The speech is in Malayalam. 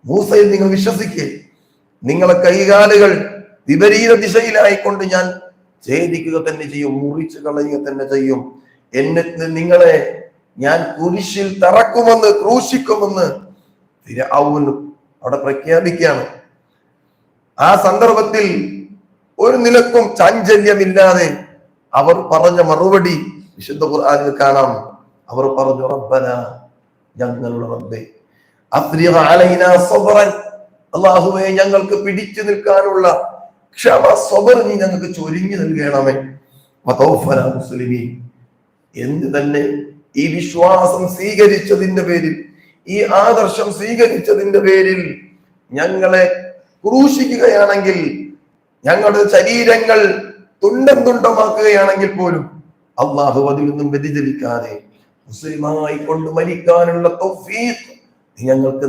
മൂസയിൽ നിങ്ങൾ വിശ്വസിക്കുക, നിങ്ങളെ കൈകാലുകൾ വിപരീത ദിശയിലായിക്കൊണ്ട് ഞാൻ ഛേദിക്കുക തന്നെ ചെയ്യും, മുറിച്ചു കളയുക തന്നെ ചെയ്യും. എന്നിട്ട് നിങ്ങളെ ഞാൻ കുരിശിൽ തറക്കുമെന്ന്, ക്രൂശിക്കുമെന്ന് ഫിർഔൻ അവിടെ പ്രഖ്യാപിക്കുകയാണ്. ആ സന്ദർഭത്തിൽ ഒരു നിലക്കും ചാഞ്ചല്യമില്ലാതെ അവർ പറഞ്ഞ മറുപടി വിശുദ്ധ ഖുർആനിൽ കാണാം. അവർ പറഞ്ഞു, റബ്ബന, ഞങ്ങളുടെ റബ്ബേ, അഫ്രിഗ അലൈനാ സബ്റൻ, അല്ലാഹുവേ ഞങ്ങൾക്ക് പിടിച്ചു നിൽക്കാനുള്ള ക്ഷമ, സബർ നീ ഞങ്ങൾക്ക് ചൊരിഞ്ഞു നൽകണമേ. വതൗഫന മുസ്ലിമീൻ, എന്ന് തന്നെ ഈ വിശ്വാസം സ്വീകരിച്ചതിന്റെ പേരിൽ, ഈ ആദർശം സ്വീകരിച്ചതിന്റെ പേരിൽ ഞങ്ങളെ ക്രൂശിക്കുകയാണെങ്കിൽ, ഞങ്ങളുടെ ശരീരങ്ങൾ തുണ്ടം തുണ്ടമാക്കുകയാണെങ്കിൽ പോലും അള്ളാഹു അതിൽ നിന്നും വ്യതിചലിക്കാതെ മുസ്ലിമായി കൊണ്ട് മരിക്കാനുള്ള തൗഫീഖ് ഞങ്ങൾക്ക്